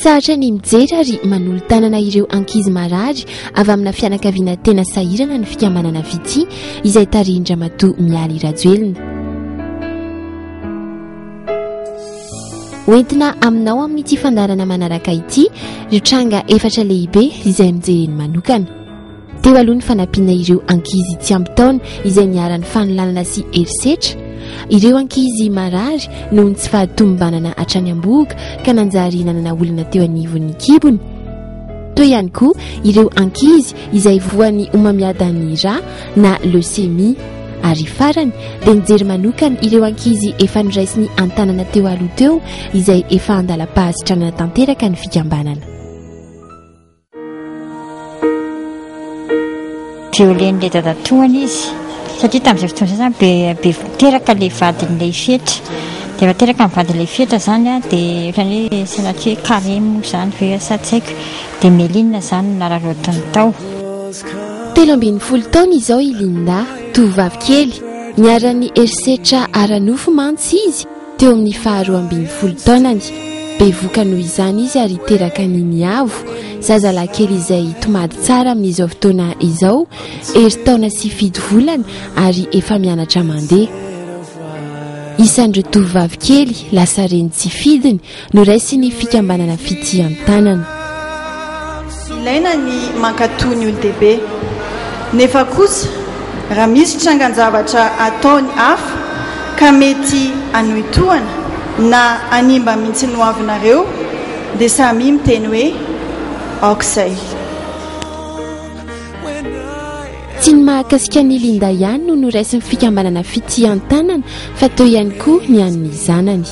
Mahatsahatra ny mijery ary manolo tanana ireo ankizy marary avy amina fianakaviana tena sahirana ny fikambanana Fity izay tarindra matoa Mialy Rajoelina. Hoentina aminao amin'ity fandarana manaraka ity ireo tranga efatra lehibe izay mijereny manokana. Teo aloha ny fanampiana ireo ankizy tsy ampy taona izay niara-ny fanolanana sy herisetra. Ireo ankizy marary noho ny tsy fahatombanana hatrany Amboga ka nanjary nanana olana teo anivon'ny kibony. Toy ihany koa ireo ankizy izay voan'ny homamiadan'ny ra na leucémie. Ary farany dia nijery manokana ireo ankizy efa niraisiny antanana teo aloha teo izay efa andalam-pahasitranana tanteraka ny fikambanana. Violeny le dadatoany izy satria tamin'izay fotoana izay be teraka ilay vadin'ilay fetra dia efa teraka amin'ny vadin'ilay fetra izany a dia ohatran'ny hoe sanatria hoe carême izany ve sa tsy haiko dia Melinina izany no nararoatiny tao. 13 taona izao i Linda, tovovavy kely, niara-ny herisetra ara-nofo mantsy izy teo amin'ny 12 taonany. Bevoka noho izany izy ary teraka ny niavo. Zazalahy kely izay tomady tsara amin'izao fotoana izao, herintaona sy 7 volana ary efa mianatra mandeha. Isan'ireo tovovavy kely lasa reny tsy fidiny no raisiny fikambanana Fity an-tanana. Ilaina ny mankatoa ny olon-dehibe nefa kosa raha misy trangan-javatra ataony hafa ka mety anohitohana na animba mihitsy ny hoavinareo dia samy miteny hoe aok'izay. Tsy ny mahakasika ny Linda ihany no noraisin'ny fikambanana Fity an-tanana fa teo ihany koa ny an'ny zanany.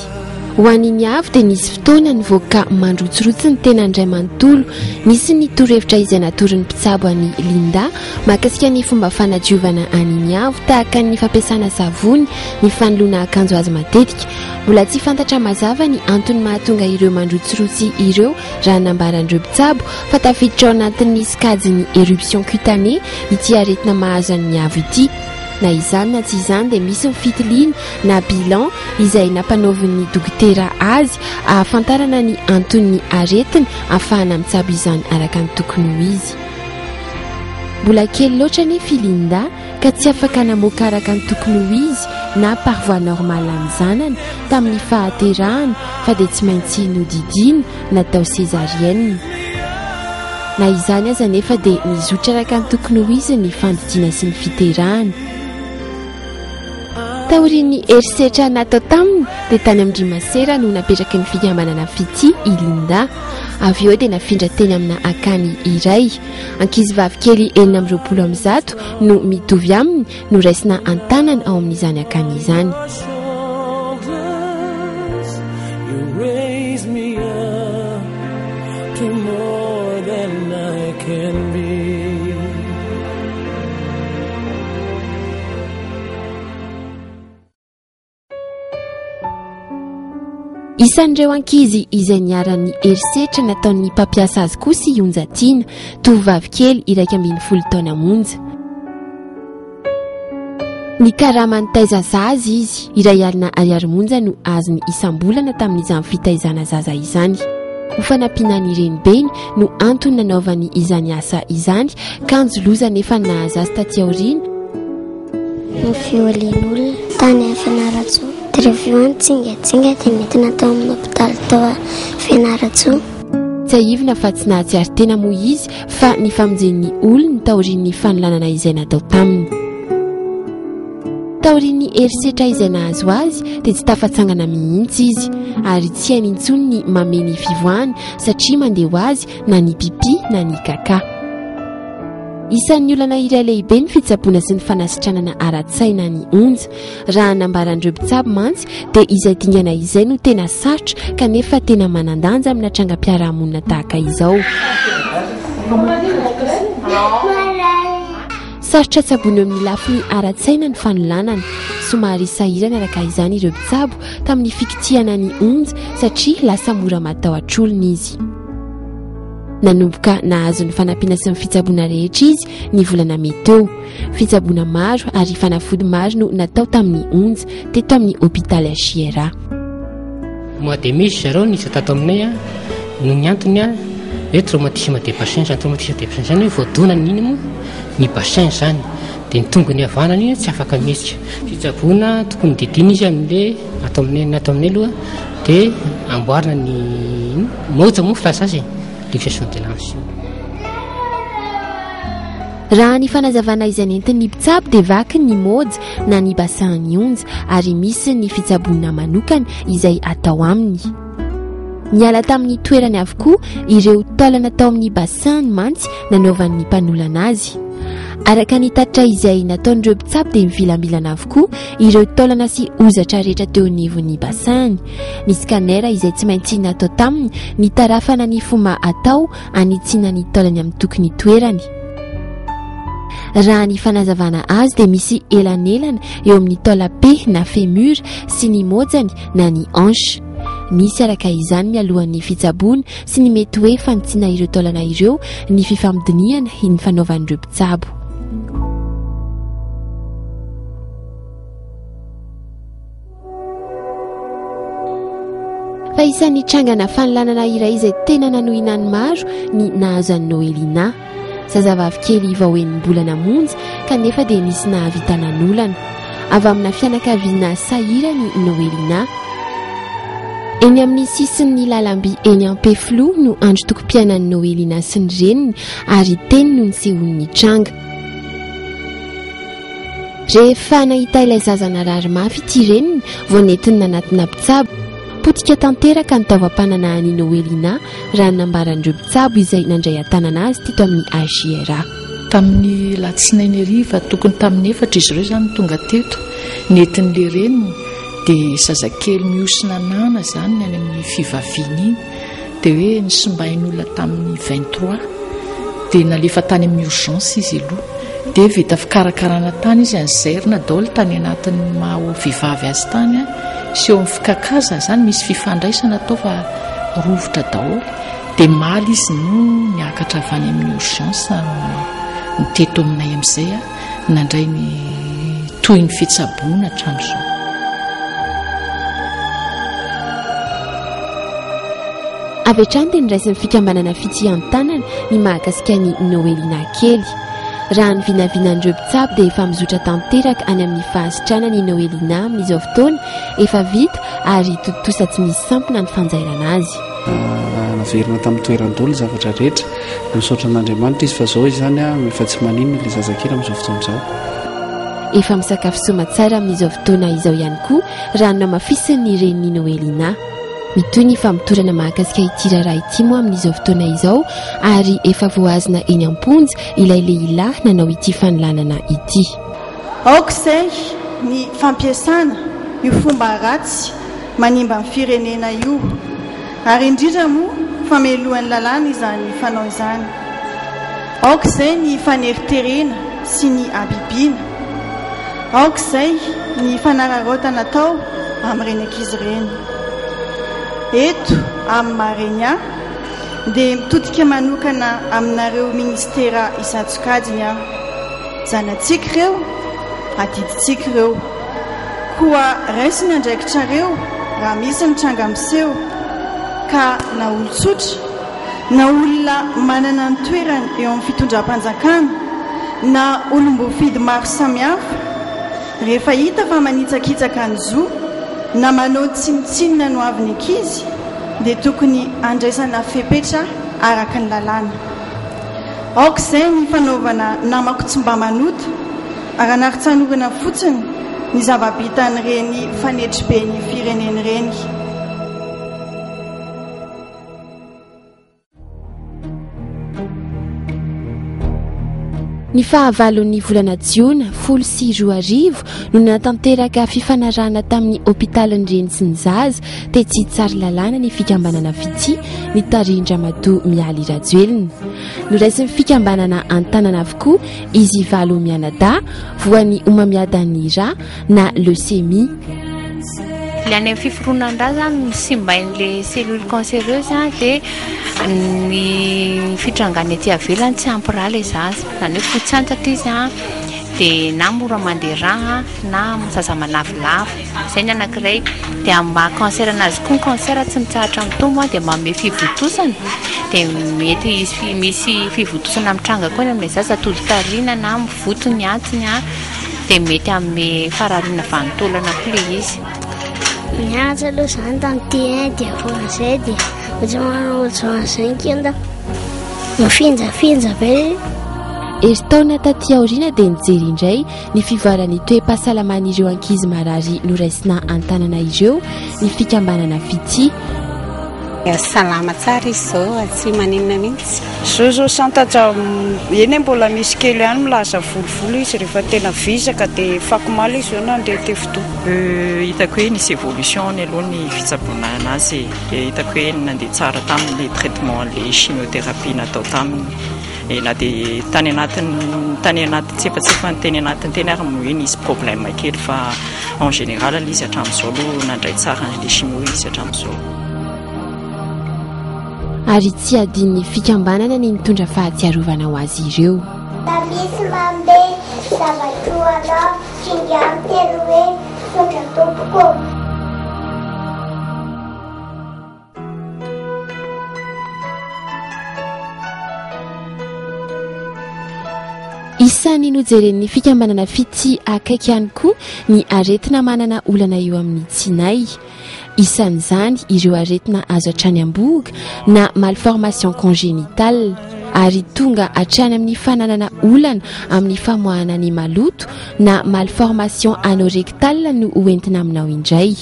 Ho an'ny niavo dia nisy fotoana nivoaka mandrotsirotsy ny tena indray manontolo. Nisy ny torohevitra izay natorin'ny mpitsabo an'i Linda mahakasika ny fomba fanadiovana an'ny niavo tahaka ny fampiasana savony, ny fanoloana akanjo azy matetika. Mbola tsy fantatra mazava ny antony mahatonga ireo mandrotsirotsy ireo raha nambaran'ireo mpitsabo fa tafiditra ao anatin'ny skadiny éruption cutanée ity aretina mahazo an'ny niavo ity. Na izany na tsy izany dia misy fitiliana na bilan izay nampanaovin'ny dokotera azy ahafantarana ny antony aretina ahafahana mitsabo izany araka ny tokony ho izy. Mbola kely loatra nefa i Linda ka tsy afaka namoaka araka ny tokony ho izy na par voie normale ny zanany tamin'ny fahaterahana fa dia tsy maintsy nodidina natao césarienne. Na izany aza nefa dia nizotra araka ny tokony ho izy ny fandidiana sy ny fiterahana. Taorian'ny herisetra natao taminy dia tany Andriamasera no napetraky ny fikambanana Fity i Linda. Avy eo dia nafindra teny amina akany iray. Ankizivavy kely 420 no mitovy aminy no raisina an-tanana ao amin'izany akany izany. Isan'ireo ankizy izay niara-ny herisetra nataon'ny mpampiasa azy koa sy Onjatiana, tovovavy kely 12 taona monja. Ny karamany taiza zaza izy, iray alina ariary monja no azony isam-bolana tamin'izany fitaizana zaza izany. Ho fanampiana ny renibeny no antony nanaovany izany asa izany, kanjo loza nefa nahazo azy taty aoriana. Ny fiolen'olona tany Fianaratsoa. Rehefa tsingatsinga dia mety natao amin'ny hôpitaly tao Fianaratsoa. Tsy aivina fa tsy nahatsiaro tena moa izy fa ny famonjen'ny olona taorian'ny fanolanana izay natao taminy. Taorian'ny herisetra izay nahazo azy dia tsy tafatsangana mihitsy izy ary tsy hainy intsony ny mameny fivoahany satria mandeha ho azy na ny pipi na ny kaka. Isan'ny olana iray lehibe ny fitsaboana sy ny fanasitranana ara-tsaina ny onja. Raha nambaran'ireo mpitsabo mantsy dia izay dingana izay no tena sarotra kanefa tena manandanja amina trangam-piarahamonina tahaka izao. Sarotra tsaboana amin'ny lafiny ara-tsaina ny fanolanana. Somary sahirana araka izany ireo mpitsabo tamin'ny fikitiana ny onja satria lasa mora matahotra olona izy. Nanomboka nahazo ny fanampiana sy ny fitsaboana rehetra izy ny volana meteo. Fitsaboana maro ary fanafody maro no natao tamin'ny onja teto amin'ny hôpitaly Chiera. Mois de mai zareo nisy tato aminay no ny antony a hoe traumatisme de bassin zany traumatisme de bassin zany hoe voadonany iny moa ny bassin zany dia ny tongony havanana iny tsy afaka mihetsika fitsaboana tokony didina izy amin'le atao aminay aloha dia amboarina ny moja moa filaza azy luxation de l'ange. Raha ny fanazavana izay nentin'ny mpitsabo dia vaky ny moja na ny bassin ny onja ary misy ny fitsaboana manokana izay atao aminy. Niala tamin'ny toerany avokoa ireo taolana tao amin'ny bassin mantsy nanaovan'ny mpanolana azy. Araka ny tatitra izay nataon'ireo mpitsabo dia mivilambilana avokoa ireo taolana sy ozatra rehetra teo anivon'ny bassin. Ny scanner izay tsy maintsy natao taminy ny tarafana ny fomba atao anitsiana ny taolany amin'ny tokony toerany. Raha ny fanazavana azy dia misy elanelana eo amin'ny taolabe na fémur sy ny mojany na ny hanche. Misy araka izany mialohan'ny fitsaboana sy ny mety hoe fanotsiana ireo taolana ireo ny fifamidiniana ny fanaovan'ireo mpitsabo. Fa isan'ny trangana fanolanana iray izay tena nanohinany maro ny nahazo an'i Noelina. Zazavavy kely vahoen'ny mbola namonjy kanefa dia misy nahavitana n'olana. Avy amina fianakaviana sahira ny Noelina. Eny amin'ny sisin'ny lalamby eny Ampeflo no andro tokom-piainan'ny Noelina sy ny reniny ary teny no nisehon'ny tranga. Rehefa nahita ilay zaza narary mafy ity reniny vao nentiny nanatina mpitsabo. Potika tanteraka ny taovam-panana ny Noelina raha nambaran'ireo mpitsabo izay nandray an-tanana azy teto amin'ny AJRA. Tamin'ny latsinainy hariva tokony tamin'ny 4 izy ireo zany tonga teto nentin'le reniny dia zazakely miosina nana zany ny any amin'ny fivaviana iny dia hoe nisimbain'olona tamin'ny 23 dia nalefa tany amin'ny urgence izy aloha dia vita fikarakarana tany izy anzerina daholo tany anatin'ny maha vehivavy azy tany sy eo amin'ny fikakaza zany misy fifandraisana atao fa rovotra daholo dia maly izy no niakatra avy any amin'ny urgence niteto aminay amin'izay nandray ny toy ny fitsaboana hatramin'izao. Avy hatrany dia niraisin'ny fikambanana fitiavan-tanana ny mahakasika ny Noelina kely. Raha ny vinavinan'ireo mpitsabo dia efa mizotra tanteraka any amin'ny fahasitrana ny Noelina amin'izao fotoana efa vita ary totosa tsy misy sampona ny fanjairana azy. Naverina tamin'ny toeran-dolo zavatra rehetra misaotra an'Andriamanitra izy fa zao izy zany efa tsy maninona ilay zazakely amin'izao fotoana izao. Efa misakafo soma tsara amin'izao fotoana izao ihany koa raha namafisiny reniny Noelina. Mitoy ny famitorana mahakasika ity raharaha ity moa amin'izao fotoana izao ary efa voazina eny am-ponjy ilay lehilahy nanao ity fanolanana ity. Aok'izay ny fampiasana io fomba ratsy manimba amin'ny firenena io ary indrindra moa famelohan'ny lalàna izany fanao izany. Aok'izay ny faneriterena sy ny abibiana. Aok'izay ny fanararaotana atao amin'ireny ankizy ireny. Eto amin'ny Marenia dia mitodika manokana aminareo ministera isan-tsokajiny zanatsika ireo adiditsika ireo koa raisiny andraikitrareo raha misy nitranga miseho ka na olon-tsotra na olona manana ny toerany eo amin'ny fitondram-panjakana na olom-bofidy maro samihafa rehefa hita fa manitsakitsaka ny zo na manao tsinotsinona no avy ny ankizy dia tokony andraisana fepetra araka ny lalàna. Aok'izay ny fanaovana namako tsy mba manota ary anaritsanorana fotsiny ny zava-bitan'ireny fanetriben'ny fireneny ireny. Ny fahavalon'ny volana jiona 14 no natanteraka fifanarahana tamin'ny hôpitaliny reny sy ny zaza tetsy tsara lalàna ny fikambanana fity ny Tarindramatoa Mialy Rajoelina. Noraisin'ny fikambanana an-tanana avokoa izy valo mianada voan'ny omamiadan'ny ra na leucémie. Ilay any amin'ny fiforonan-dra zany simbain'ilay cellule cancéreuse dia ny fitrangany aty avelany tsy ampy raha ilay zaza. Zany hoe fotsy antitra izy dia na mora mandeha raha na zaza malavolavo izay ny anankiray dia mba cancer anazy koa ny cancer tsy mitsahatra mitombo dia manome fivotosana dia mety misy fivotosana mitranga koa amin'ilay zaza atodi-tarina na mivoto ny antsiny dia mety amin'ny farariana vanitolana koa ilay izy. Miasa aloha izany tany dia voazay dia ohatran'izay kenda mifinjafinja be. Eritaona taty aoriana dia nijery indray ny fivoaran'ny toe-pahasalaman'ireo ankizy marary noraisina antanana ireo ny fikambanana fity. Salama tsara izy izao tsy maninona mihitsy. Zao santatra eny mbola misy kely ihany milaza volovolo izy rehefa tena visaka dia fakomaly izy zao nandeha te fotoana. Hitako hoe nisy évolution ny aloha ny fitsaboana anazy dia hitako hoe nandeha tsara tamin'ilay traitement ilay chimiothérapie natao taminy. Na dia tany anaty tsepatsefany teny anatiny teny ary hoe nisy problème kely fa en général izy hatramin'izao aloha nandray tsara ilay chimio izy hatramin'izao. Ary tsy adin'ny fikambanana ny mitondra fahatsiarovana ho azy ireo. Misy mambe zava-troana tringano telo hoe tondra tompoko. Isan'ny nojeren'ny fikambanana fity akaiky ihany koa ny aretina manana olana eo amin'ny tsinay. Isan'izany ireo aretina azo hatrany am-boga na malformation congénitale ary tonga hatrany amin'ny fananana olana amin'ny famoahana ny maloto na malformation anorectale no hoentina aminao indray.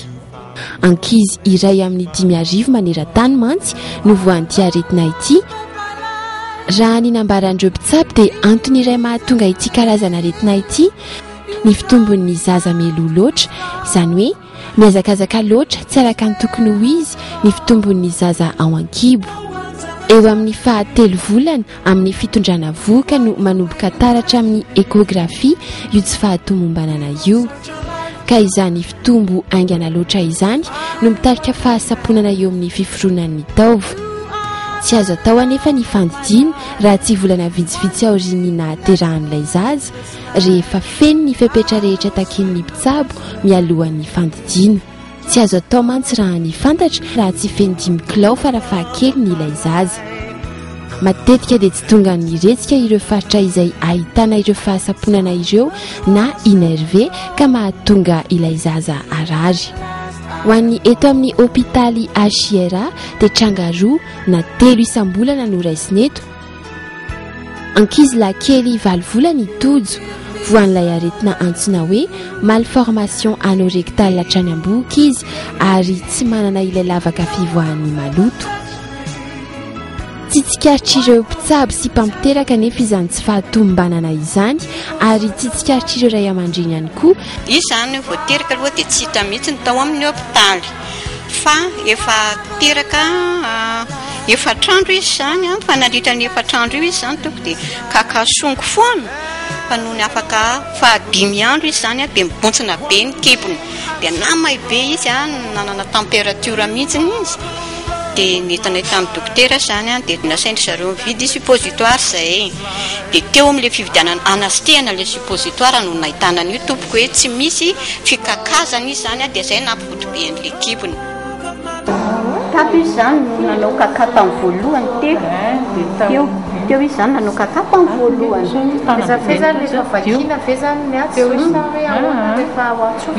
Ankizy iray amin'ny 5,000 maneran-tany mantsy no voan'ity aretina ity. Raha ny nambarandreo mpitsabo dia antony iray mahatonga ity karazana aretina ity ny fitombon'ny zaza mialoha loatra, izany hoe miazakazaka loatra tsy araka ny tokony ho izy ny fitombon'ny zaza ao an-kibo. Eo amin'ny 7 volana amin'ny fitondrana voka no manomboka taratra amin'ny échographie io tsy fahatomombanana io. Ka izany fitombo aingana loatra izany no mitarika fahasaponana eo amin'ny fiforonan'ny taova. Tsy azo atao anefa ny fandidiana raha tsy volana vitsivitsy aoriany naterahan'ilay zaza rehefa feno ny fepetra rehetra taken'ny mpitsabo mialohan'ny fandidiana. Tsy azo atao mantsy raha ny fantatra raha tsy feno 5 kilao farafahakeliny ilay zaza. Matetika dia tsy tonga ny retsika ireo faritra izay ahitana ireo fahasaponana ireo na inerve ka mahatonga ilay zaza arary. Ho an'ny eto amin'ny hôpitaly Achiera dia tranga 2 na 3 isam-bolana no raisina eto. Ankizy lahy kely 7 volana itojo voan'ilay aretina antsoina hoe malformation anorectale hatrany am-boka izy ary tsy manana ilay lavaka fivoahan'ny maloto. Tsy tsikaritra ireo mpitsabo sy mpampiteraka nefa izany tsy fahatombanana izany ary tsy tsikaritra ireo ray aman-dreny ihany koa. Izany vao teraka aloha dia tsy hita mihitsy ny tao amin'ny hôpitaly fa efa teraka efatrandro izy izany fa nandritra ny efatrandro io izy izany toko dia kakasongo foana fa noho ny afaka fa 5 andro izy izany dia mibontsina be ny kibony dia na may be izy nanana température mihitsy izy dia nentana tamin'ny dokotera izany dia nasainy zareo mividy suppositoire izay dia teo amin'ilay fividianana anastehana ilay suppositoire no nahitana an'io tompoko hoe tsy misy fikakazana izy izany dia izay nampivotobe an'ilay kibony. Tato izy izany no nanao kaka tamin'ny voalohany teo izy izany nanao kaka tamin'ny voalohany. Fezany rehefa vakina fezany miatsy io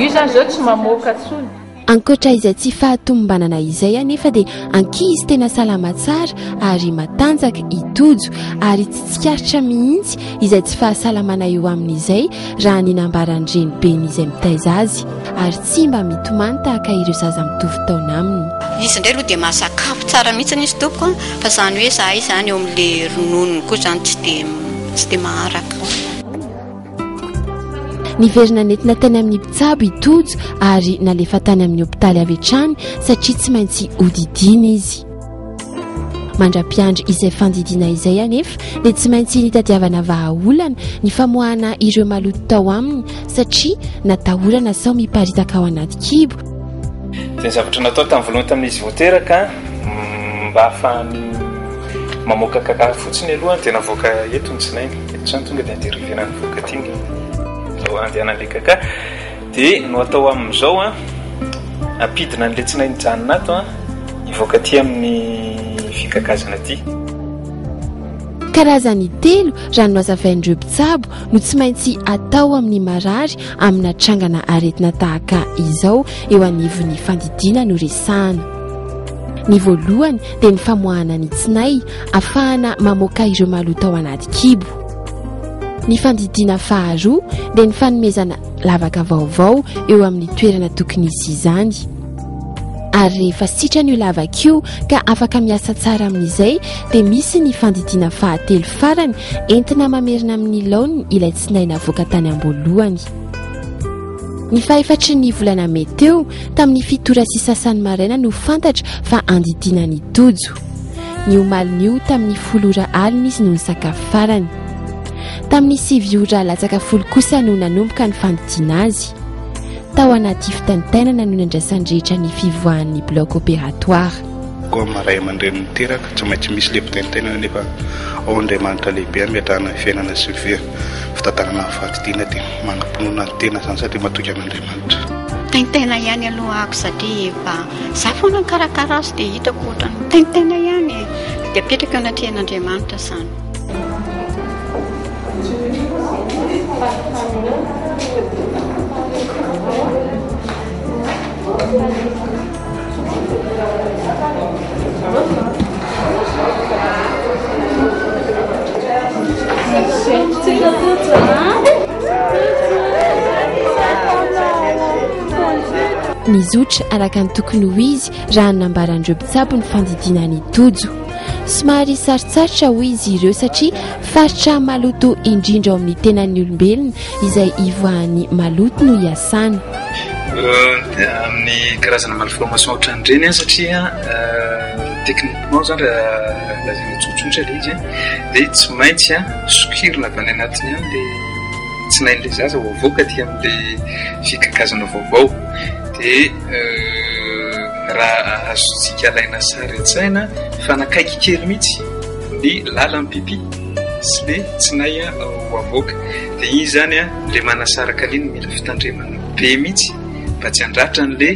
izany izao tsy mamoaka tsony. Ankoatra izay tsy fahatombanana izay anefa dia ankizy tena salama tsara ary matanjaka itojo ary tsy tsikaritra mihitsy izay tsy fahasalamana eo amin'izay raha ny nambarandreny ben'izay mitaiza azy ary tsy mba mitomany tahaka ireo zaza mitovy taona aminy. Izy indray aloha dia mahasakafo tsara mihitsy izy tompoko fa izany hoe zahay izany eo amin'ilay rononony koa izany tsy dia maharaka. Niverina nentina tany amin'ny mpitsabo itojo ary nalefa tany amin'ny hôpitaly avy hatrany satria tsy maintsy hodidina izy. Mandra-piandry izay fandidiana izay anefa dia tsy maintsy nitadiavana vahaolana ny famoahana ireo maloto tao aminy satria natahorana sao miparitaka ao anaty kibo. Dia ny zavatra natao tamin'ny voalohany tamin'izy voateraka mba ahafahany mamoaka kaka fotsiny aloha dia navoaka eto ny tsinainy. Eto izany tonga dia andirivena ny voaka tingy. zao andehanan'le kaka dia no atao amin'izao a ampidina n'le tsy nainy-janona ato a ivoaka aty amin'ny fikakazana aty. Karazany telo raha no azavain'ireo mpitsabo no tsy maintsy atao amin'ny marary amina trangana aretina tahaka izao eo anivon'ny fandidina no resahana. Ny voalohany dia ny famoahana ny tsinay ahafahana mamoaka ireo maloto ao anaty kibo. Ny fandidina faharoa dia ny fanomezana lavaka vaovao eo amin'ny toerana tokony izy izany. Ary rehefa sitrana io lavaka io ka afaka miasa tsara amin'izay dia misy ny fandidina fahatelo farany entina mamerina amin'ny laoniny ilay tsinay navoaka tany am-boalohany. Ny fahefatry ny volana meteo tamin'ny fitora sy sasany maraina no fantatra fa andidina ny tojo. Ny omalin'io tamin'ny 10 ora alina izy no nisakafo farany. Tamin'ny 7 ora latsaka 10 kosa no nanomboka ny fandidina azy. Tao anaty fitantainana no nandraisan'ny rehetra ny fivoahan'ny bloc opératoire. Koa maray aman-dreny miteraka tsy maintsy misy le fitantainana nefa ao Andriamanitra lehibe miatrana fiainana sy fitatanana fandidina dia manam-pinoana ny tena izany satria matoky an'Andriamanitra. Taintaina ihany aloha ako satria efa za foana ny karakara azy dia hitako ohatran'ny taintaina ihany dia apetraka anaty an'Andriamanitra izany. Mizotra araka ny tokony ho izy raha nambaran'ireo mpitsabo ny fandidina ny tojo. Somary sarotsarotra ho izy ireo satria faritra maloto indrindra ao amin'ny tenan'ny olombelona izay ivoahan'ny maloto no hiasana. Amin'ny karazana malformation ohatran'ireny satria tekniquement zany raha lazana tsotsotra ilay izy dia tsy maintsy sokirina avy any anatiny any dia tsy nain'ilay zaza ho avoaka aty amin'ilay fikakazana vaovao dia raha azontsika alaina sary an-tsaina fa nakaiky kely mihitsy ny lalan'ny pipi sy le tsy nay ho avoaka dia izy zany le manasaraka liny mila fitandremana be mihitsy mba tsy handratra n'le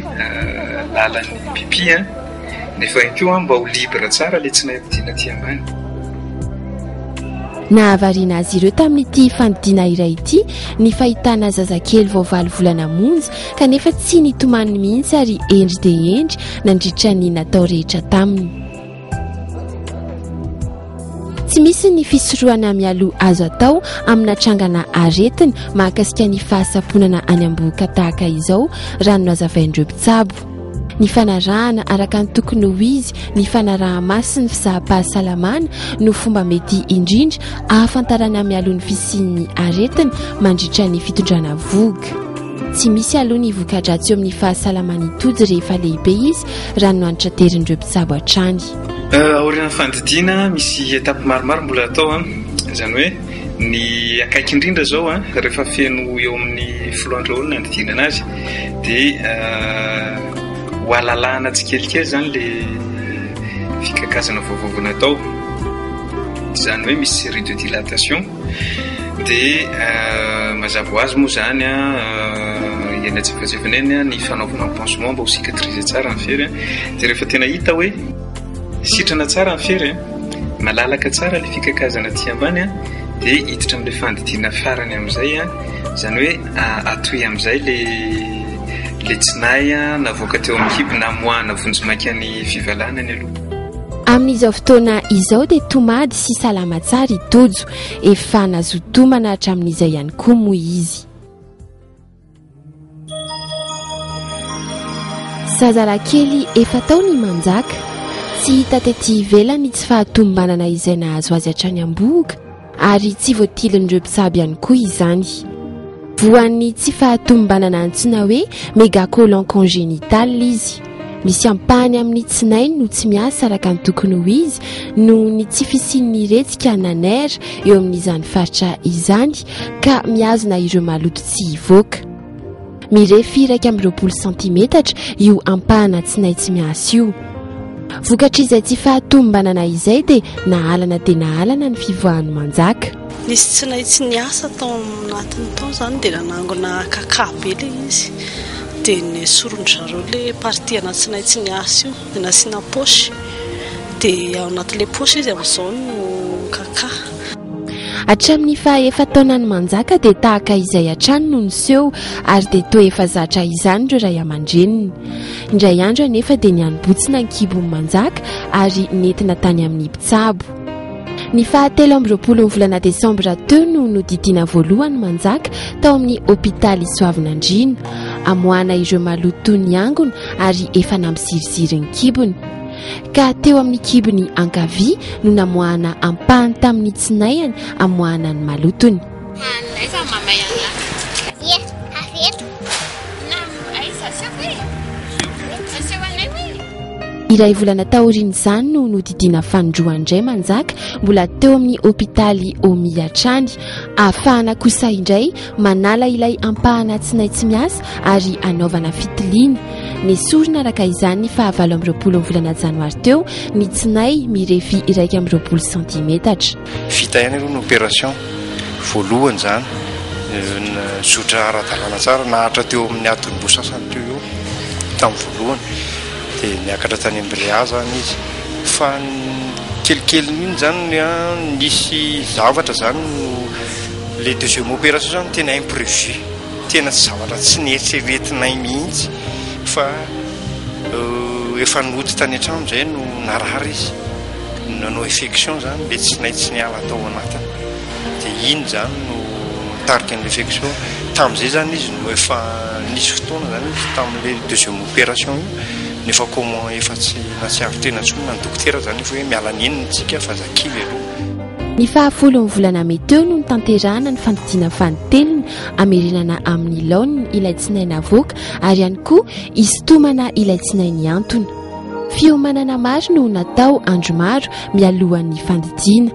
lalan'ny pipi nefa ihany mba ho libre tsara le tsy nay amidina aty ambany. Nahavariana azy ireo tamin'ity fandidina iray ity ny fahitana zazakely vao 9 volana monja kanefa tsy nitomany mihitsy ary endry dia endry nandritra ny natao rehetra taminy. Tsy misy ny fisorohana mialoha azo atao amina trangana aretina mahakasika ny fahasaponana any am-boka tahaka izao raha no hazavain'ireo mpitsabo. Ny fanarahana araka ny tokony ho izy, ny fanaraha-maso sy ny fizaham-pahasalamana no fomba mety indrindra ahafantarana mialoha ny fisian'ny aretina mandritra ny fitondrana voga. Tsy misy aloha ny voka-dratsy eo amin'ny fahasalamany tojo rehefa lehibe izy raha no anitra terin'ireo mpitsabo hatrany. Aoriana fandidina misy etape maromaro mbola atao izany hoe ny akaiky indrindra zao rehefa feno eo amin'ny 10 andro olona andidina anazy dia ho alalahana tsikelikely zany le fikakazana vaovao natao izany hoe misy série de dilatation dia mazava ho azy moa zany ianatsefasefanainy ny fanaovana pansement mba ho cicatriser tsara ny fery dia rehefa tena hita hoe sitrana tsara ny fery malalaka tsara le fikakazana aty ambany dia hiditra amin'le fandidina farany amin'izay izany hoe atoy amin'izay le tsinay navoaka teo amin'ny kibo na moana vonjimaiky ny fivalanany aloha. Amin'izao fotoana izao dia tomady sy salama tsara itojo efa nazotomana hatramin'izay ihany koa moa izy. Zazalakely efa tao ny manjaka tsy hita tety ivelany tsy fahatombanana izay nahazo azy hatrany am-boga ary tsy voatilin'ireo mpitsabo ihany koa izany. Voan'ny tsy fahatombanana antsoina hoe mégacolon congénital izy. Misy ampahany amin'ny tsinainy no tsy miasa araka ny tokony ho izy noho ny tsy fisian'ny retsika nanera eo amin'izany faritra izany ka miazona ireo maloto tsy hivoaka. Mirefy 1.20 cm io ampahana tsinay tsy miasa io. Vokatry izay tsy fahatombanana izay dia nahalana dia nahalana ny fivoahan'ny manjaka. nisy tsy nay tsy niasa tao anatin'ny tao zany dia nanangona kakabe le izy dia ny sorony zareo le parti anaty tsy nay tsy niasa io dia nasiana posy dia ao anatin'le posy izy amin'izao no kaka. Hatramin'ny faha-efa taonany manjaka dia tahaka izay hatrany no niseho ary dia toa efa zatra izany ireo ray aman-dreniny. Indray andro anefa dia nianobotsina ny kibony manjaka ary nentina tany amin'ny mpitsabo. Ny fahatelo amby 20 volana desambra teo no nodidiana voalohany manjaka tao amin'ny hôpitaly Soavinandriana, amoahana ireo maloto ny angony ary efa nampisirisiri ny kibony. Ka teo amin'ny kibony ankavia no namoahana ampahany tamin'ny tsinayany amoahana ny malotony. Iray volana taoriny izany no nodidiana fanindroandray manjaka mbola teo amin'ny hôpitaly Omiatrany, ahafahana kosa indray manala ilay ampahana tsinay tsy miasa ary anaovana fitiliana. Nesorina araka izany 29 volana janoary teo ny tsinay mirefy 1.20 cm. Vita ihany aloha ny opération voalohany zany zotra ara-dalàna tsara nahatra teo amin'ny aton'ny sasany teo eo tamin'ny voalohany dia niakatra tany Embrea zany izy fa kelikely iny zany nisy zavatra zany le deuxième opération zany tena imprévu, tena tsy zavatra tsy nieritreretinay mihitsy fa efa nody tany an-trano zay no narary izy, nanao infection zany le tsy nay tsy niala tao anatiny dia iny zany no nitarika ny infection. Tamin'izay zany izy no efa nisy fotoana zany izy tamin'le deuxième opération io nefa comment efa tsy natsiaro-tena intsony na ny dokotera zany hoe miala nenina tsika fa zakivy aloha. Ny 10 volana May teo no nitanterahana ny fandidiana fanitelina amerenana amin'ny laoniny ilay tsinay navoaka ary ihany koa isintomana ilay tsinay ny antony. Fiomanana maro no natao andro maro mialohan'ny fandidiana.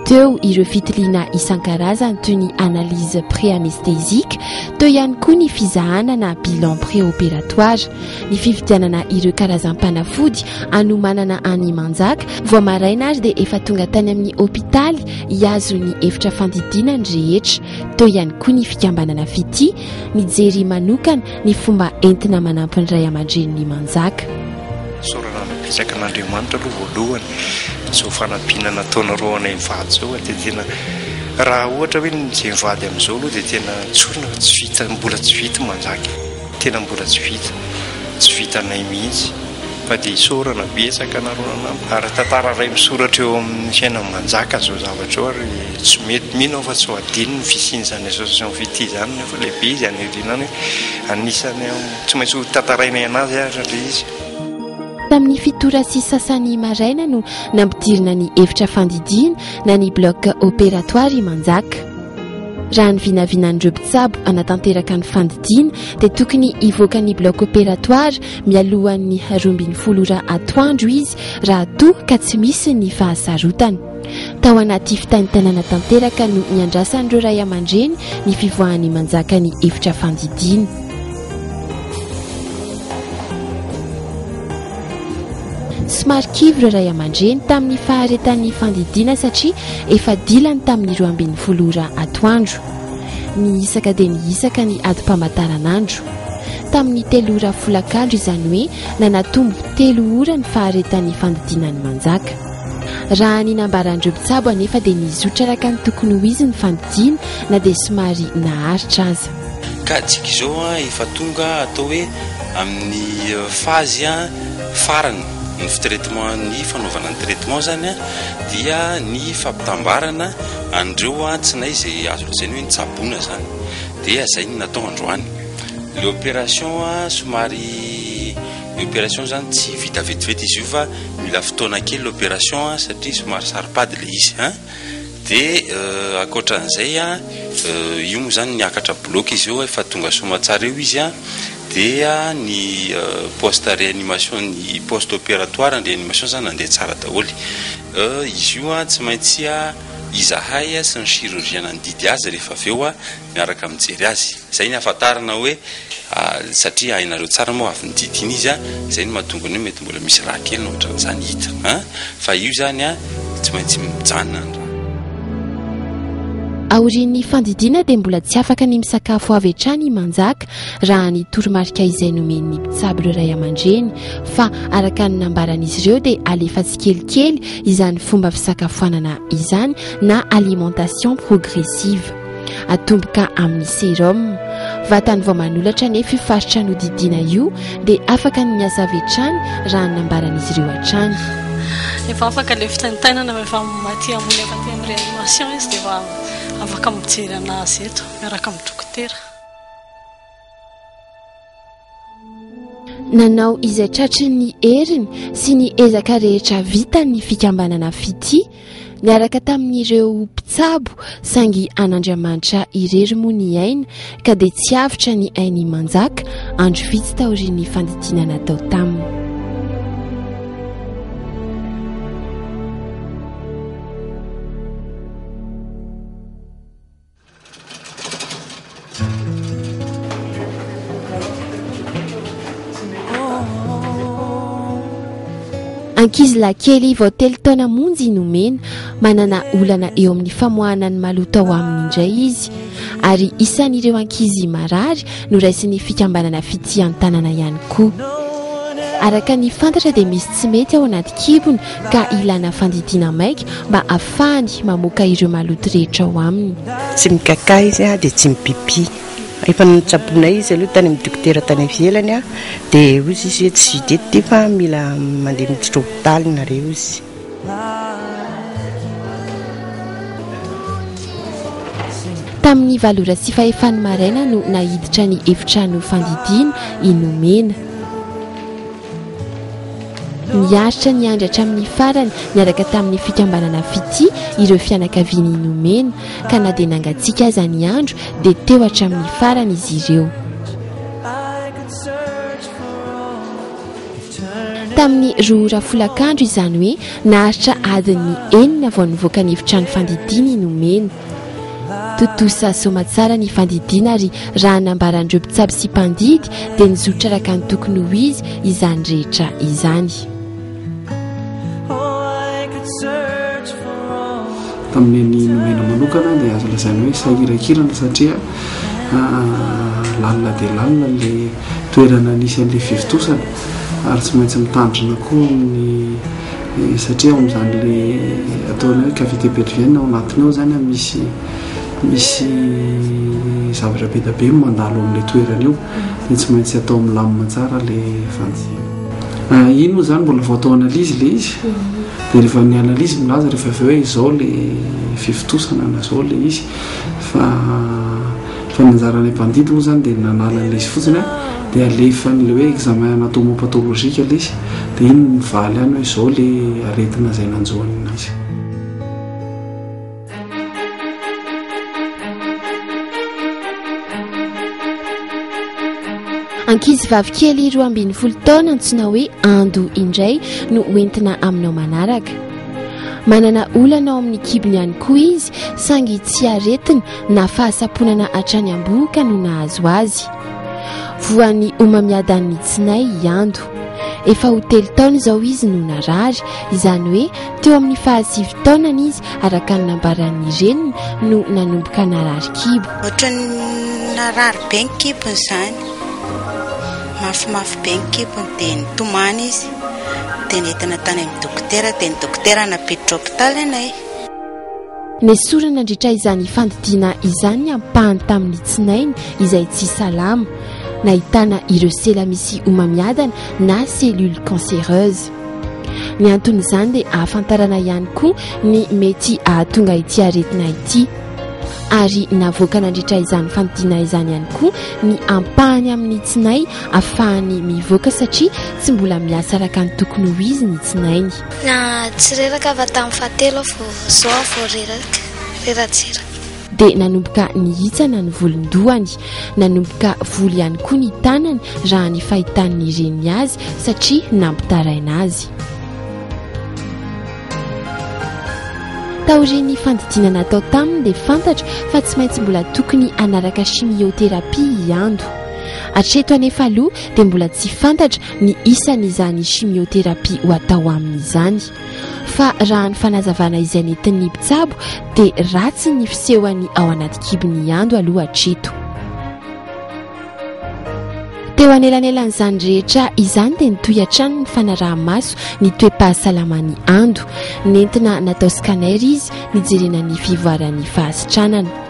Teo ireo fitiliana isan-karazany toy ny analyse pré-anesthésique, teo ihany koa ny fizahanana bilan pré-opératoire, ny fividianana ireo karazam-panafody anomanana any manjaka. Voamaraina ary dia efa tonga tany amin'ny hôpitaly hiazo ny efitra fandidiana ny rehetra. Teo ihany koa ny fikambanana fity, ny jery manokana ny fomba entina manampy ny ray aman-dreniny manjaka. Sorana napisaka n'Andriamanitra aloha voalohany zao fanampiana nataonareo anay mivady zao dia tena raha ohatra hoe izay mivady amin'izao aloha dia tena tsorina fa tsy vita, mbola tsy vita manjaka, tena mbola tsy vita anay mihitsy fa dia isorana betsaka nareo ary tantara iray misoratra eo amin'ny fiainana manjaka zao zavatra eo ary tsy mety mino fa tsy ho adino ny fisian'izany association fity zany nefa lehibe izy anirinany hoe anisany tsy maintsy ho tantarainay anazy ary satria izy. Tamin'ny fitora sy sasany maraina no nampidirina ny efitra fandidiana na ny bloc opératoire manjaka. Raha ny vinavinan'ireo mpitsabo anatanteraka ny fandidiana dia tokony hivoaka ny bloc opératoire mialohan'ny 12 atoandro izy raha toa ka tsy misy ny fahasarotana. Tao anaty fitaintanana tanteraka no niandrasan'ireo ray aman-dreny ny fivoahan'ny manjaka ny efitra fandidiana. Somary kivy ireo ray aman-dreny tamin'ny faharetan'ny fandidiana satria efa dilany tamin'ny 12 atoandro. Ny isaka dia ny isaka ny adi-pamataranandro. Tamin'ny 3 ora folakandro izany hoe nanatombo 3 ora ny faharetan'ny fandidianany manjaka. Raha ny nambaran'ireo mpitsabo anefa dia nizotra araka ny tokony ho izy ny fandidiana na dia somary naharitra aza. Ka tsika izao efa tonga atao hoe amin'ny fazy farany ny fitraitement, ny fanaovana ny traitement zany dia ny fampitambarana andreo tsinay izay azo lazaina hoe nitsabona zany dia zay ny natao androany. Le opération somary opération zany tsy vita vetivety izy io fa mila fotoana kely l'opération satria somary saripady le izy dia akoatran'izay io moa zany niakatra bloc izy io efa tonga somatsara eo izy dia ny poste réanimation, ny poste opératoire ny réanimation zany nandeha tsara daholy. Izy io tsy maintsy izahay sy ny chirurgien nandidy azy rehefa avy eo miaraka mijery azy. Zay ny ahafantarana hoe satria hainareo tsara moa avy nididina izy zay ny mahatonga ny hoe mety mbola misy raha kely na ohatran'izany hita fa io zany tsy maintsy mijanona ny raha. aorian'ny fandidiana dia mbola tsy afaka ny misakafo avy hatrany manjaka raha ny toromarika izay nomen'ny mpitsabo ireo ray aman-dreny fa araka ny nambaran'izy ireo dia alefa tsikelikely izany fomba fisakafoanana izany na alimentation progressive atomboka amin'ny sérum vatany vao manolatra nefa fifaritra nodidiana io dia afaka ny miasa avy hatrany raha ny nambaran'izy ireo hatrany efa afaka le fitaintainana efa maty ambony efa ty amin'ny réanimation izy dia efa afaka mijery anazy eto miaraka amin'ny dokotera nanao izay tratry ny heriny sy ny ezaka rehetra vita ny fikambanana fity niaraka tamin'ireo mpitsabo saingy an'Andriamanitra irery moa ny aina ka dia tsy avitra ny ainy manjaka andro vitsy taorian'ny fandidinana tao taminy ankizy kely vao 3 taona monjy nomena manana olana eo amin'ny famoahana ny maloto ao aminy indray izy ary isan'ireo ankizy marary no raisin'ny fikambanana fity an-tanana ihany koa araka ny fantatra dia misy tsy mety ao anaty kibony ka ilana fandidiana maika mba ahafahany mamoaka ireo maloto rehetra ao aminy tsy mikaka izy dia tsy mipipi efa nitsabonay izy aloha tany amin'ny dokotera tany ivelany dia ozy izy tsy videty fa mila mandeha miditra hopitaly nareo izy tamin'ny 7:05 maraina no nahiditra ny efitrano fandidiana inomena niaritra ny andry hatramin'ny farany niaraka tamin'ny fikambanana fity ireo fianakaviany nomena ka na dia nangatsiaka aza ny andro dia teo hatramin'ny farany izy ireo tamin'ny 2 folakandro izany hoe naharitra adiny 9 vao nivoaka ny efitrano fandidiana nomena totosa somatsara ny fandidiana ary raha nambaran'ireo mpitsabo sy mpandidy dia nizotra raka ny tokony ho izy izany rehetra izany tamin'ny nomena manokana dia azo lazaina hoe sahirakirana satria lalina dia lalina le toerana nisy an'le fivitosana ary tsy maintsy mitandrina koa ny satria ao amin'izany le ataona hoe cavité pelvienne ao anatiny ao zany misy zavatra be da be mandalo amin'le toerana io dia tsy maintsy atao milamina tsara le fandidiana iny moa zany mbola vao atao analizy le izy dia rehefa ny analizy milaza rehefa avy hoe izao le fivitosana na zao le izy fa nanjaranay mpandidy moa zany dia nanala le izy fotsiny dia alefa n'le hoe examen anatomopatolojika le izy dia iny mivaly any hoe izao le aretina izay nanjoany azy ankizy vavikely 12 taona antsona hoe ando indray no hoentina aminao manaraka manana olana ao amin'ny kibony ihany koa izy saingy tsy aretina na fahasaponana hatrany amboka no nahazo azy voan'ny omamiadan'ny tsinay iando efa ho 3 taona izao izy no narary izany hoe teo amin'ny 9 taonany izy araka ny nambaran'ny reniny no nanomboka narary kibo ohatrany narary be ny kibony izany mafimafy be ny kibony dia nitomany izy dia nentina tany amin'ny dokotera dia ny dokotera napiditra hopitaly anay nesorana nandritra izany fandidiana izany ampahany tamin'ny tsinainy izay tsy salama nahitana ireo sela misy omamiadana na cellule cancéreuse ny anton'izany dia ahafantarana ihany koa ny mety ahatonga ity aretina ity ary navoaka nandritra izany fandidiana izany ihany koa ny ampahany amin'ny tsinay ahafahany mivoaka satria tsy mbola miasa raka ny tokony ho izy ny tsinainy na tsy reraka avy tamin'ny fahatelo zao vao reratsera dia nanomboka nihitsana ny volondohany nanomboka voly ihany koa ny tanany raha ny fahitany reniny azy satria nampitaraina azy taorian'ny fandidiana natao taminy dia fantatra fa tsy maintsy mbola tokony anaraka chimiothérapie iando hatreto anefa aloha dia mbola tsy fantatra ny isan'izany chimiothérapie ho atao amin'izany fa raha ny fanazavana izay nentin'ny mpitsabo dia ratsy ny fisehoany ao anaty kibony ando aloha hatreto. Teo anelanelan'izany rehetra izany dia nitoy hatrany ny fanaraha-maso ny toe-pahasalamany ando, nentina natao scanner izy nijerena ny fivoaran'ny fahasitranana.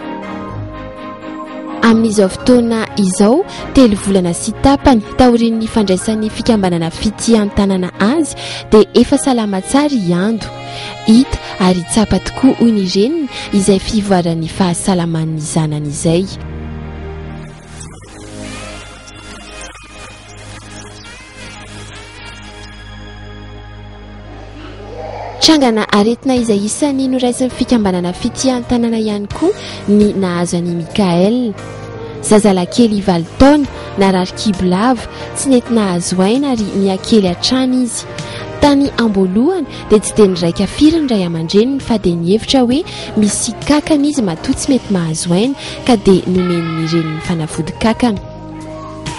Amin'izao fotoana izao 3 volana sy tapany taorian'ny fandraisan'ny fikambanana fity an-tanàna azy dia efa salama tsara iando, hita ary tsapa tokoa hoy ny reniny izay fivoaran'ny fahasalaman'ny zanany izay. Trangana aretina izay isany noraisin'ny fikambanana fity an-tanàna ihany koa ny nahazo an'i Mikael. Zazalakely 7 taona narary kibolava tsy nety nahazo aina ary niakely hatrany izy. Tany amboalohany dia tsy dia niraika firy ny ray aman-dreniny fa dia nihevitra hoe misy kakana izy matoa tsy mety mahazo aina ka dia nomen'ny reniny fanafody kakana.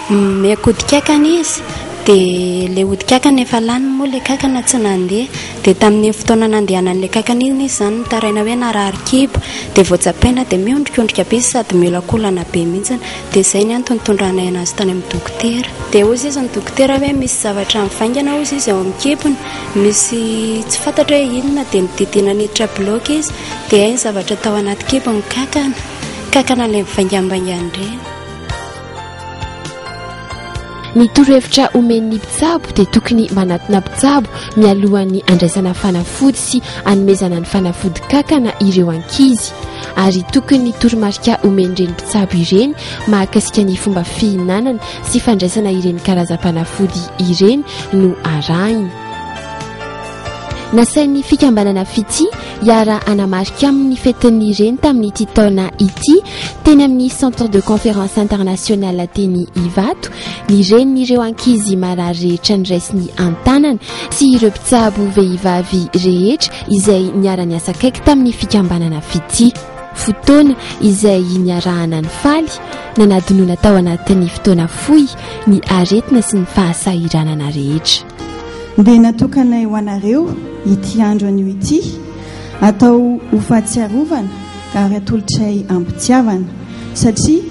Miakody kakana izy dia ilay ody kakana efa lany moa ilay kakana tsy nandeha dia tamin'ny fotoana nandehanan'ilay kakana iny izy izany taraina hoe narary kibo dia voatsapaina dia miondrikondrika be sady miolakolana be mihitsiny dia izay ny antony tondrana azy tany amin'ny dokotera. Dia ozy izy ny dokotera hoe misy zavatra mivaingana ozy izy ao amin'ny kibony, misy tsy fantatra hoe inona dia nididina niditra bloka izy dia ny zavatra tao anaty kibony kakana ilay mivaingambaingana ireny. Ny torohevitra omen'ny mpitsabo dia tokony manatona mpitsabo mialohan'ny andraisana fanafody sy anomezana ny fanafody kakana ireo ankizy, ary tokony toromarika omen'ireny mpitsabo ireny mahakasika ny fomba fihinanana sy fandraisana ireny karazam-panafody ireny no arahiny. Nasain'ny fikambanana fity hiara anamarika amin'ny fetin'ny reny tamin'ity taona ity teny amin'ny centre de conférence internationale teny Ivato, ny ren'ireo ankizy marary rehetra niraisiny an-tanana sy ireo mpitsabo vehivavy rehetra izay niara-niasa kaiky tamin'ny fikambanana fity. Fotoana izay niarahana ny faly nanadinoana tao anatin'ny fotoana fohy ny aretina sy ny fahasahiranana rehetra. Dia natokana ho anareo ity andro anio ity atao ho fahatsiarovana ary atolotray ampitiavana satria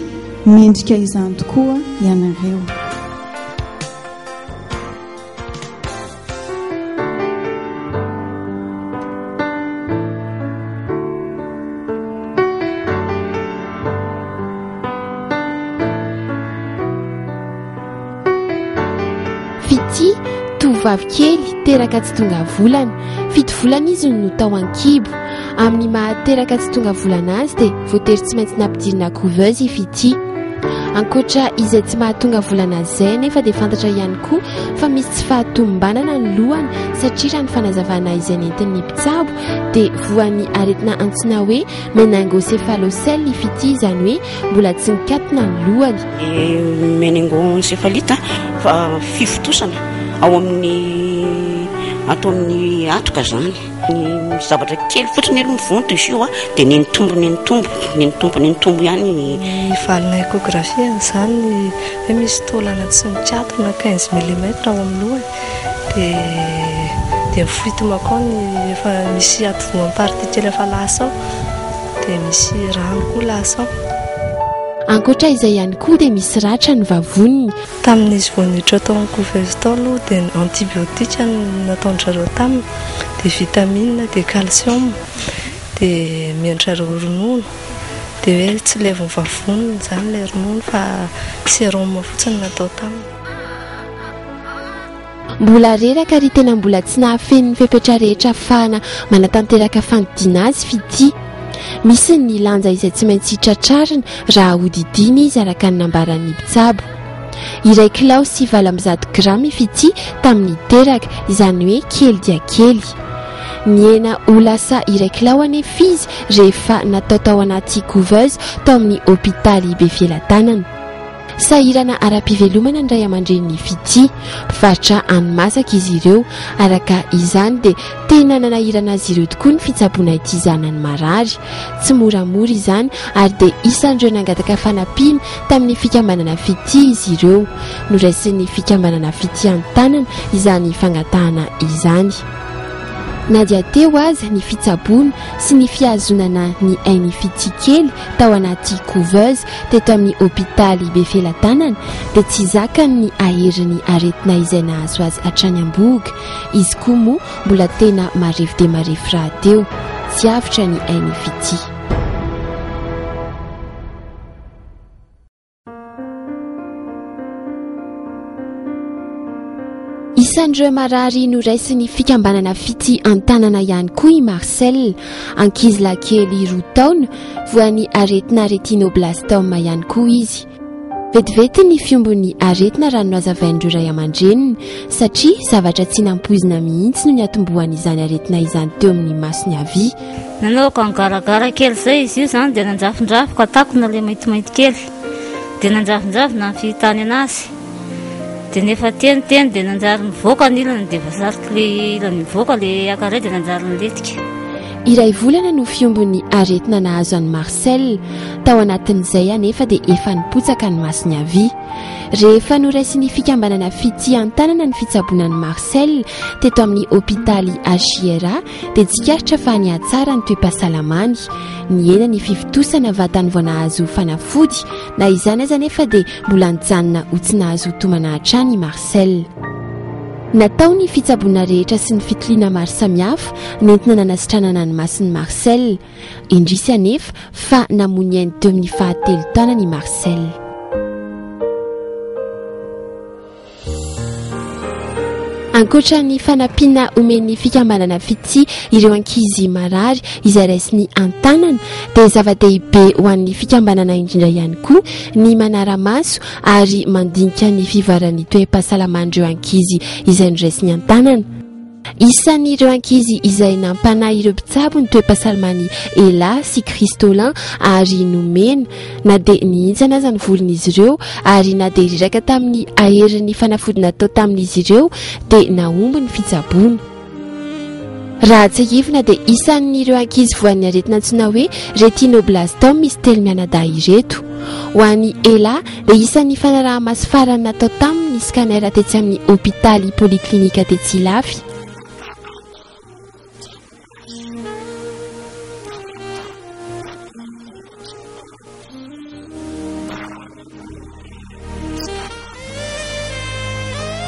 mendrika izany tokoa ianareo. Fity tovovavy kely teraka tsy tonga volana, 7 volana izy no tao an-kibo. Amin'ny mahateraka tsy tonga volana azy dia voatery tsy maintsy nampidirina couveuse Fity. Ankoatra izay tsy mahatonga volana izay nefa dia fantatra ihany koa fa misy tsy fahatombanana ny lohany satria raha ny fanazavana izay nentin'ny mpitsabo dia voan'ny aretina antsoina hoe méningoencéphalocèle Fity, izany hoe mbola tsy nikatona ny lohany. Méningoencéphalite fa fifotosana ao amin'ny ato amin'ny atroka zany ny zavatra kely fotsiny aloha mivonto izy io dia nenitombo ihany. Valina échographie zany hoe misy taolana tsy mitsatona 15 mm ao amin'ny lohany dia mifoitona koa ny efa misy atovoan'ny partikely efa lasa ao dia misy rano koa lasa ao. Ankoatra izay ihany koa dia misy ratra ny vavoniny. Tamin'izy vao niditra tao amin'ny couveuse tao aloha dia antibiotika nataon'zareo taminy dia vitamine dia calcium dia miandrareo ronono dia hoe tsy levon'ny vavoniny zany ilay ronono fa sérum fotsiny natao taminy. Mbola reraka ary tena mbola tsy nahafen'ny fepetra rehetra ahafahana manatanteraka fandidiana azy Fity. Misy ny lanja izay tsy maintsy hitratrarina raha hodidina izy araka ny nambaran'ny mpitsabo. Iray kilao sy 700 gramy Fity tamin'ny teraka, izany hoe kely dia kely. Niena ho lasa iray kilao anefa izy rehefa natao tao anaty couveuse tao amin'ny hôpitaly Befielatanana. Sahirana ara-pivelomana ny ray aman-dreniny Fity, mpivarotra hani-masaka izy ireo. Araka izany dia tena nanahirana azy ireo tokoa ny fitsaboana ity zanany marary. Tsy moramora izany ary dia isan'ireo nangataka fanampiana tamin'ny fikambanana Fity izy ireo. Noraisin'ny fikambanana Fity an-tanana izany fangatahana izany. na dia teo aza ny fitsaboana sy ny fihazonana ny ainy fitikely tao anaty couveuse teto amin'ny hôpitaly Befelatanana dia tsy zakany ny aherin'ny aretina izay nahazo azy hatrany Amboga. Izy koa moa mbola tena marefo dia marefo raha teo, tsy avitra ny ainy fity. Isan'ireo marary noraisin'ny fikambanana fity an-tanana ihany koa i Marcel, ankizy lakely 2 taona, voan'ny aretina retinoblastome ihany koa izy. Vetivety ny fiombon'ny aretina raha no hazavain'ireo ray aman-dreniny satria zavatra tsy nampoizina mihitsy no niatombohan'izany aretina izany teo amin'ny masony havia. Nanaovako angaragara kely izay izy io izany dia nanjafindrafiko atakona ilay maintimainty kely dia nanjafinjafina fihitany anazy. Dia nefa teniteny dia nanjary mivoaka ny ilany dia vasarika ilany mivoaka ilay akaray dia nanjary niletika. Iray volana no fiombon'ny aretina nahazo an'i Marcel, tao anatin'izay anefa dia efa nipotsaka ny masony havia. Rehefa noraisin'ny fikambanana fity an-tanana ny fitsaboanan'i Marcel teto amin'ny hôpitaly Achiera dia tsikaritra fa nihatsara ny toe-pahasalamany, niena ny fivitosana vatany vao nahazo fanafody, na izany aza nefa dia mbola nijanona ho tsy nahazo tomana hatrany Marcel. Natao ny fitsaboana rehetra sy ny fitiliana maro samihafa nentina nanasitranana ny mason'ny Marcel, indrisy anefa fa namony ainy teo amin'ny 3 taona ny Marcel. Ankoatra ny fanampiana omen'ny fikambanana fity ireo ankizy marary izay raisiny an-tanana dia zava-dehibe ho an'ny fikambanana indrindra ihany koa ny manara-maso ary mandinika ny fivaran'ny toe-pahasalaman'ireo ankizy izay noraisiny an-tanana. Isan'ireo ankizy izay nampanahy ireo mpitsabo ny toe-pahasalamany Ela sy Kristolin ary nomena na dia nihintsana aza ny volon'izy ireo ary na dia riraka tamin'ny aherin'ny fanafody natao tamin'izy ireo dia naomby ny fitsaboana. Raha tsy ahivina dia isan'ireo ankizy voan'ny aretina antsoina hoe retinoblastome misy telo mianadahy ireto. Ho an'ny Ela dia isan'ny fanaraha-maso farany natao tamin'ny scanner tetsy amin'ny hôpitaly poliklinika Tetsilafy.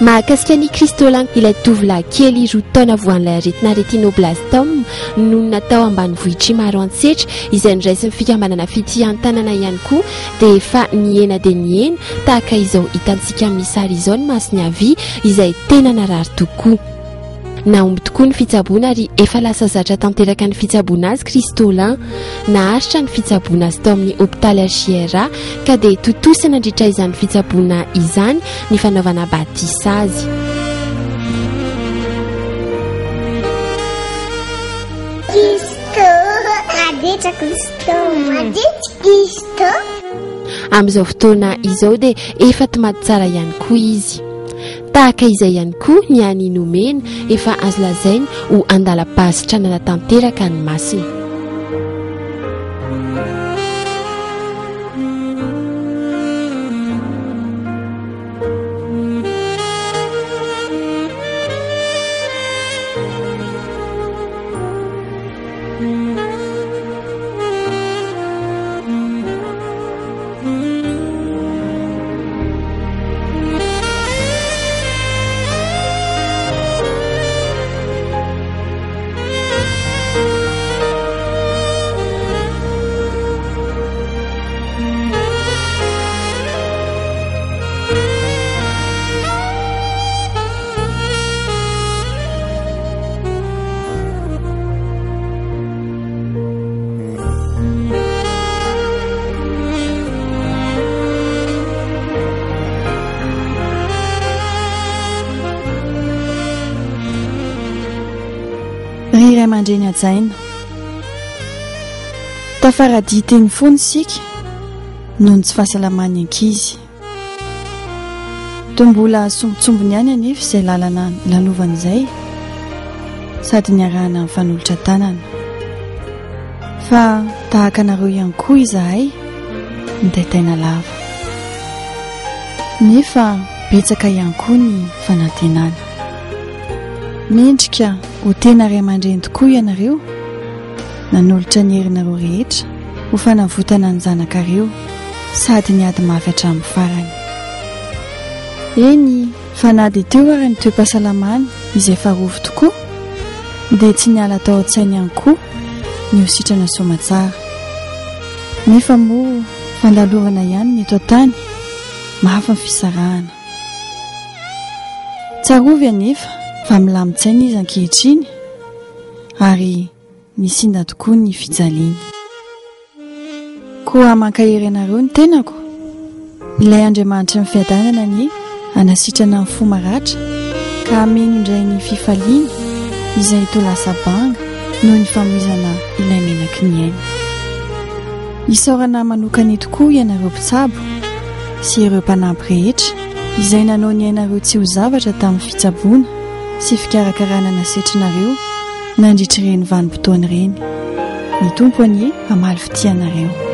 Mahakasika ny Kristolin, ilay tovolahy kely 2 taona voan'ilay aretina retinoblastome no natao ambanivohitry maro antsetra izay noraisin'ny fikambanana fity an-tanana ihany koa dia efa niena dia niena tahaka izao hitantsika amin'ny sary izao ny masony havia izay tena narary tokoa. Naomby tokoa ny fitsaboana ary efa lasa zatra tanteraka ny fitsaboana azy Kristolin, naharitra ny fitsaboana azy tao amin'ny hôpitaly Achiera ka dia totosana nandritra izany fitsaboana izany ny fanaovana batisa azy. Amin'izao fotoana izao dia efa tomaty tsara ihany koa izy. Tahaka izay ihany koa ny any nomena efa azo lazainy ho andalam-pasitranana tanteraka ny masony. Ry ray aman-dreny ajaina, tafarady teny foana isika noho ny tsy fahasalaman'ny ankizy. Toa mbola sombitsombony ihany anefa izay lalana lalaovan'izay sady niarahana amin'ny fanolotra tanana. Fa tahaka anareo ihany koa izahay nitaitaina lava. Nefa betsaka ihany koa ny fanantenana. Mendrika ho tena ray aman-dreny tokoa ianareo, nanolotra ny herinareo rehetra ho fanavotana ny zanakareo sady ny ady mafy hatramin'ny farany. Eny, fa na dia teo ary ny toe-pahasalamany izay farovy tokoa dia tsy niala tao an-tsainy ihany koa ny hositrana soamatsara. Nefa moa fandalorana ihany ny eto an-tany, mahafa ny fisarahana. Tsarovy anefa fa milamin-tsaina izy ankehitriny ary nisinda tokoa ny fijaliany. Koa mankahery ianareo ny tenako, ilay Andriamanitra ny fiadanana ny hanasitrana ny fo maratra ka hameno indray ny fifaliana izay to lasa banga noho ny famoizana ilay menaky ny aina. Isaorana manokany tokoa ianareo mpitsabo sy ireo mpanampy rehetra izay nanao ny ainareo tsy ho zavatra tamin'ny fitsaboana sy fikarakarana nasetrinareo nandritry ireny vanim-potoana ireny. Ny tompo anie hamaly fitianareo.